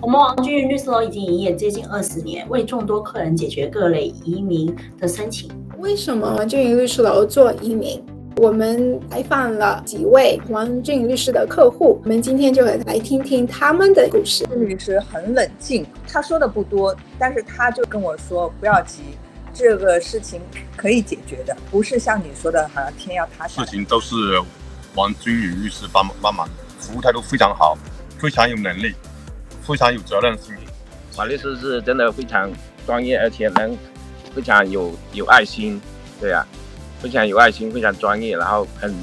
我们王君云律师楼已经营业接近20年，为众多客人解决各类移民的申请。为什么王君云律师楼做移民？我们采访了几位王君云律师的客户，我们今天就来听听他们的故事。律师很冷静，他说的不多，但是他就跟我说不要急，这个事情可以解决的，不是像你说的好像天要塌下来。事情都是王君云律师帮忙，服务态度非常好，非常有能力，非常有责任心。王律师是真的非常专业，而且能非常有爱心，对啊，非常有爱心，非常专业，然后很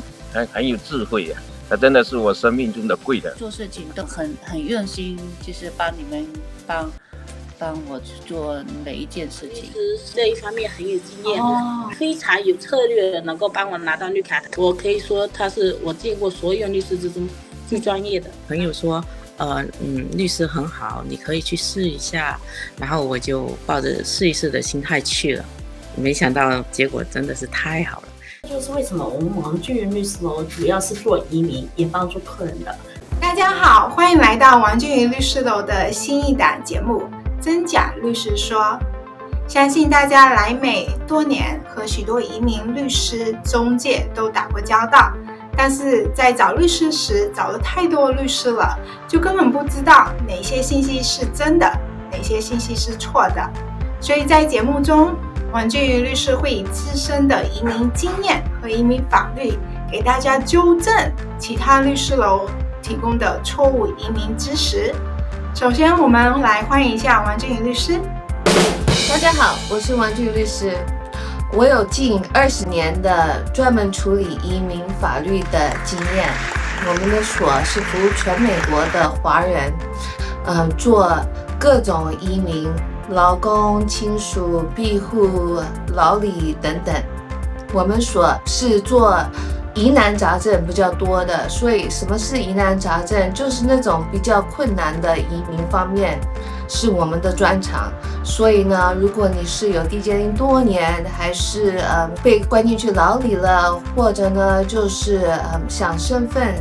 有智慧呀。他真的是我生命中的贵人，做事情都很用心，就是帮你们帮我去做每一件事情。律师这一方面很有经验，非常有策略的，能够帮我拿到绿卡。我可以说他是我见过所有律师之中最专业的。朋友说律师很好，你可以去试一下，然后我就抱着试一试的心态去了，没想到结果真的是太好了。就是为什么我们王君云律师楼主要是做移民，也帮助客人的。大家好，欢迎来到王君云律师楼的新一档节目《真假律师说》。相信大家来美多年，和许多移民律师、中介都打过交道，但是在找律师时找了太多律师了，就根本不知道哪些信息是真的，哪些信息是错的。所以在节目中，王君云律师会以自身的移民经验和移民法律，给大家纠正其他律师楼提供的错误移民知识。首先，我们来欢迎一下王君云律师。大家好，我是王君云律师。我有近20年的专门处理移民法律的经验。我们的所是服务全美国的华人，做各种移民、劳工、亲属、庇护、劳理等等。我们所是做疑难杂症比较多的，所以什么是疑难杂症？就是那种比较困难的移民方面是我们的专长。所以呢，如果你是有地接令多年，还是被关进去牢里了，或者呢就是想身份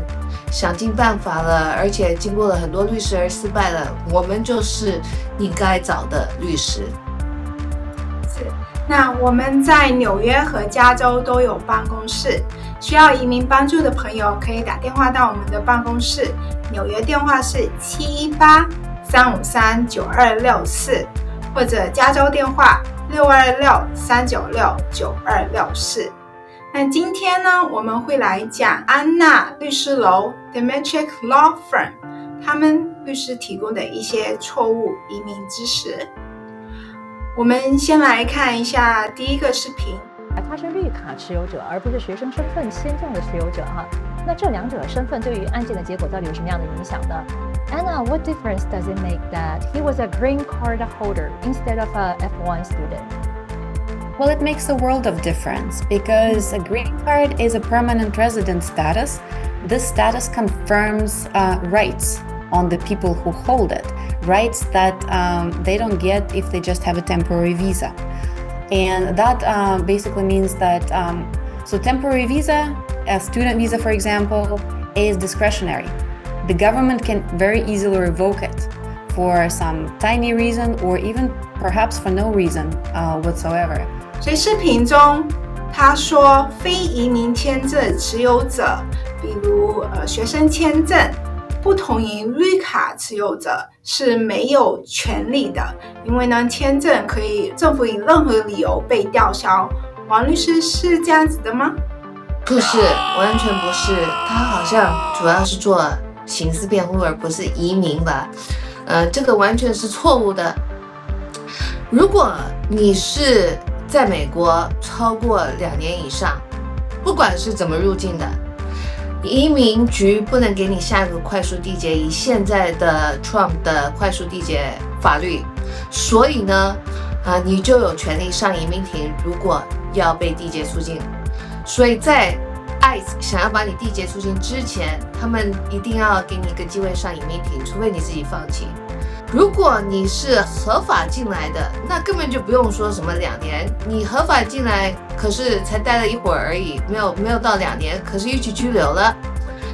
想尽办法了，而且经过了很多律师而失败了，我们就是你该找的律师。那我们在纽约和加州都有办公室，需要移民帮助的朋友可以打电话到我们的办公室，纽约电话是718-353-9264，或者加州电话626-396-9264。那今天呢，我们会来讲安娜律师楼 Dimitrick Law Firm 他们律师提供的一些错误移民知识。我们先来看一下第一个视频。他是绿卡持有者，而不是学生身份签证的持有者哈。那这两者身份对于案件的结果到底有什么样的影响呢？ Anna, what difference does it make that he was a green card holder instead of a F1 student? Well, it makes a world of difference because a green card is a permanent resident status. This status confirms rights on the people who hold it, rights that they don't get if they just have a temporary visa. And that basically means that, so temporary visa, a student visa, for example, is discretionary. The government can very easily revoke it for some tiny reason or even perhaps for no reason whatsoever. 所以视频中他说非移民签证持有者，比如学生签证，不同于绿卡持有者是没有权利的，因为呢签证可以政府以任何理由被吊销。王律师是这样子的吗？不是，完全不是，他好像主要是做刑事辩护而不是移民吧。这个完全是错误的。如果你是在美国超过2年以上，不管是怎么入境的，移民局不能给你下一个快速递解，以现在的 Trump 的快速递解法律，所以呢，你就有权利上移民庭，如果要被递解出境。所以在 ICE 想要把你递解出境之前，他们一定要给你一个机会上移民庭，除非你自己放弃。如果你是合法进来的，那根本就不用说什么2年，你合法进来，可是才待了一会儿而已，没有到2年，可是一起拘留了，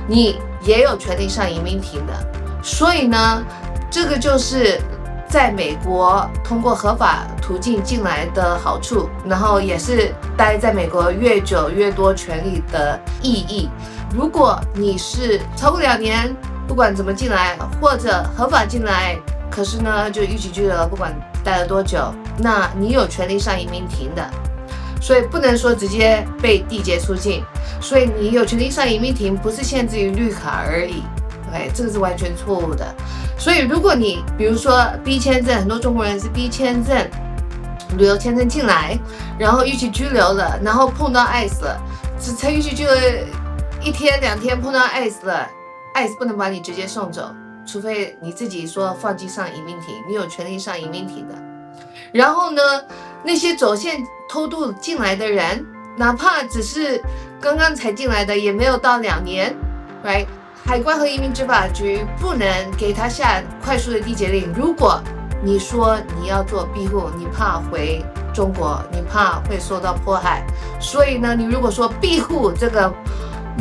你也有权利上移民庭的。所以呢，这个就是在美国通过合法途径进来的好处，然后也是待在美国越久越多权利的意义。如果你是超过2年，不管怎么进来，或者合法进来，可是呢就逾期居留，不管待了多久，那你有权利上移民庭的，所以不能说直接被缔结出境。所以你有权利上移民庭，不是限制于绿卡而已。对，这个是完全错误的。所以如果你比如说 B 签证，很多中国人是 B 签证、旅游签证进来，然后逾期居留了，然后碰到 ICE 了，才逾期居留1天2天碰到 ICE 了，ICE 不能把你直接送走，除非你自己说放弃上移民庭，你有权利上移民庭的。然后呢，那些走线偷渡进来的人，哪怕只是刚刚才进来的，也没有到2年 ，right？ 海关和移民执法局不能给他下快速的缔结令。如果你说你要做庇护，你怕回中国，你怕会受到迫害，所以呢，你如果说庇护这个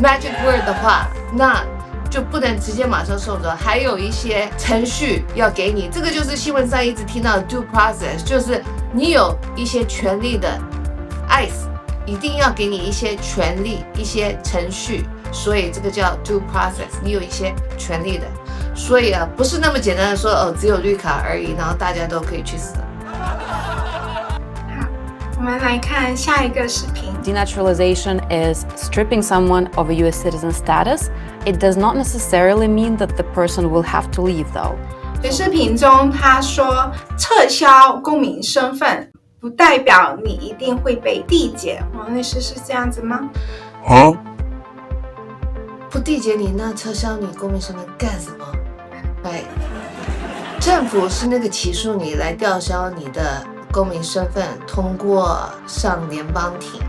magic word 的话，那就不能直接马上送走，还有一些程序要给你。这个就是新闻上一直听到的 due process， 就是你有一些权利的 ICE 一定要给你一些权利、一些程序，所以这个叫 due process， 你有一些权利的。所以不是那么简单的说只有绿卡而已，然后大家都可以去死。好，我们来看下一个视频。Denaturalization is stripping someone of a US citizen status. It does not necessarily mean that the person will have to leave, though. 在视频中，他说撤销公民身份不代表你一定会被缔结。王律师是这样子吗？不缔结你，那撤销你公民身份干什么？政府是那个起诉你来吊销你的公民身份，通过上联邦庭，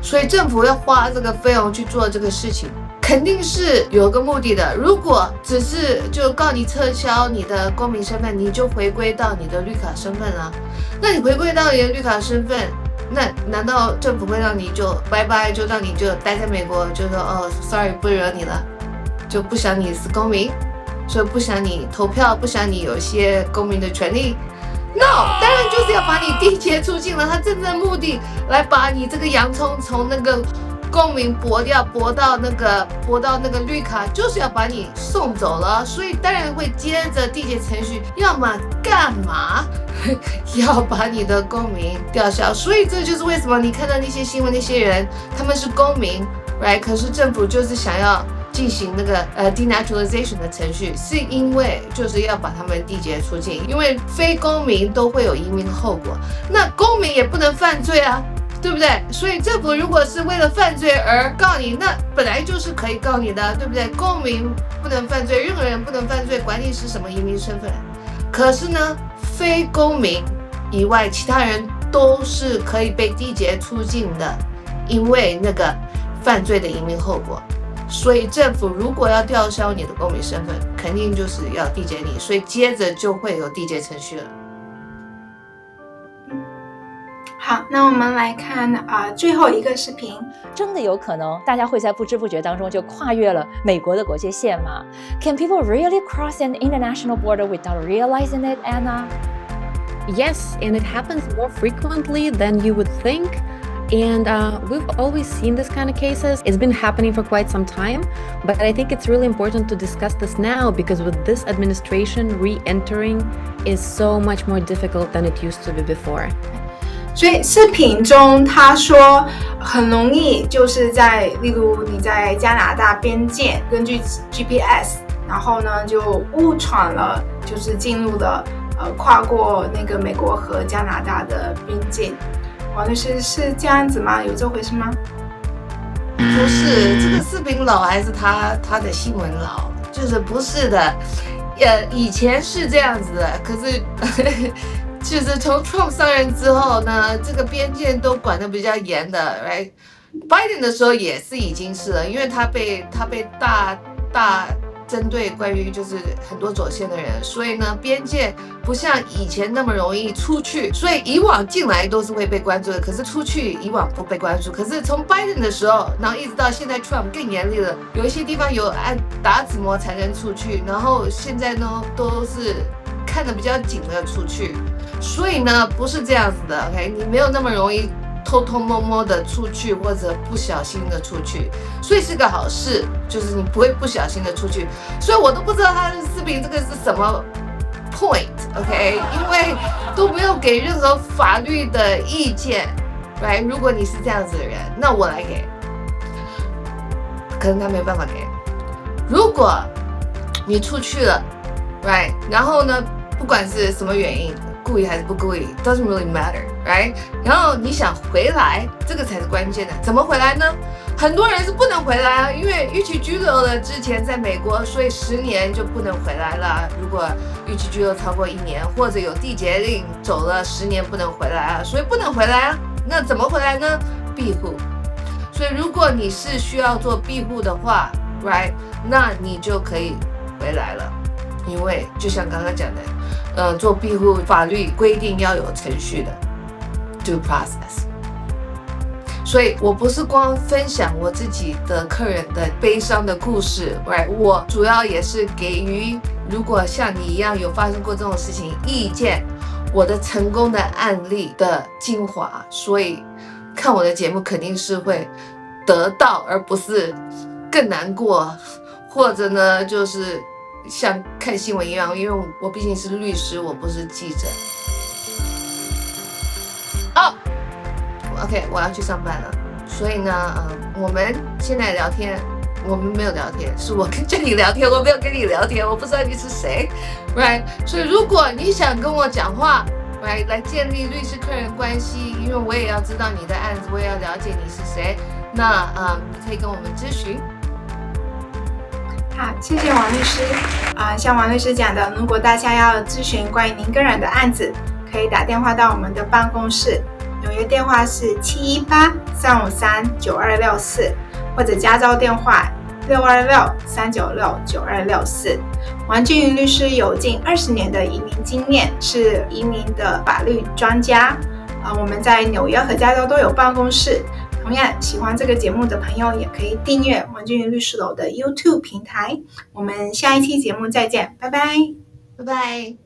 所以政府要花这个费用去做这个事情，肯定是有个目的的。如果只是就告你撤销你的公民身份，你就回归到你的绿卡身份了。那你回归到你的绿卡身份，那难道政府会让你就拜拜，就让你就待在美国，就说sorry 不惹你了，就不想你是公民，所以不想你投票，不想你有一些公民的权利。No， 当然就是要把你缔结出境了。他真正的目的来把你这个洋葱从那个公民剥掉，剥到那个绿卡，就是要把你送走了。所以当然会接着缔结程序，要么干嘛？要把你的公民吊销。所以这就是为什么你看到那些新闻，那些人他们是公民 ，right？ 可是政府就是想要进行那个denaturalization 的程序，是因为就是要把他们缔结出境，因为非公民都会有移民的后果，那公民也不能犯罪啊，对不对？所以政府如果是为了犯罪而告你，那本来就是可以告你的，对不对？公民不能犯罪，任何人不能犯罪，管你是什么移民身份。可是呢，非公民以外，其他人都是可以被缔结出境的，因为那个犯罪的移民后果。所以政府如果要吊销你的公民身份，肯定就是要缔结你，所以接着就会有缔结程序了。好，那我们来看最后一个视频。真的有可能大家会在不知不觉当中就跨越了美国的国界线吗？ Can people really cross an international border without realizing it, Anna? Yes, and it happens more frequently than you would think. And we've always seen this kind of cases. It's been happening for quite some time, but I think it's really important to discuss this now because with this administration, re-entering is so much more difficult than it used to be before. 所以视频中他说很容易，就是例如你在加拿大边界根据 GPS， 然后呢就误闯了，就是进入了跨过那个美国和加拿大的边境。王律师是这样子吗？有这回事吗？不是，这个视频老还是他的新闻老？就是不是的，以前是这样子的，可是就是从 Trump 上任之后呢，这个边界都管得比较严的 ，right？ Biden 的时候也是已经是了，因为他被大针对关于就是很多走线的人，所以呢，边界不像以前那么容易出去，所以以往进来都是会被关注的，可是出去以往不被关注。可是从 Biden 的时候，然后一直到现在 Trump 更严厉了，有一些地方有按打指模才能出去，然后现在呢都是看得比较紧的出去，所以呢不是这样子的 OK， 你没有那么容易偷偷摸摸的出去或者不小心的出去，所以是个好事，就是你不会不小心的出去。所以我都不知道他的视频这个是什么 point OK， 因为都没有给任何法律的意见 right， 如果你是这样子的人，那我来给，可能他没有办法给。如果你出去了 right， 然后呢不管是什么原因，故意还是不故意 doesn't really matter right， 然后你想回来，这个才是关键的。怎么回来呢？很多人是不能回来啊，因为逾期居留了之前在美国，所以10年就不能回来了。如果逾期居留超过1年，或者有缔结令走了10年不能回来啊，所以不能回来啊。那怎么回来呢？庇护。所以如果你是需要做庇护的话 right， 那你就可以回来了。因为就像刚刚讲的做庇护法律规定要有程序的 due process， 所以我不是光分享我自己的客人的悲伤的故事 right， 我主要也是给予如果像你一样有发生过这种事情意见，我的成功的案例的精华，所以看我的节目肯定是会得到，而不是更难过，或者呢就是像看新闻一样，因为我毕竟是律师，我不是记者。OK， 我要去上班了，所以呢，我们现在聊天，我们没有聊天，是我跟你聊天，我没有跟你聊天，我不知道你是谁 ，right？ 所以如果你想跟我讲话 ，right， 来建立律师客人关系，因为我也要知道你的案子，我也要了解你是谁，那你可以跟我们咨询。好，谢谢王律师。像王律师讲的，如果大家要咨询关于您个人的案子，可以打电话到我们的办公室，纽约电话是718-353-9264，或者加州电话626-396-9264。王俊宇律师有近20年的移民经验，是移民的法律专家。我们在纽约和加州都有办公室。同样喜欢这个节目的朋友也可以订阅王俊宇律师楼的 YouTube 平台。我们下一期节目再见，拜拜，拜拜。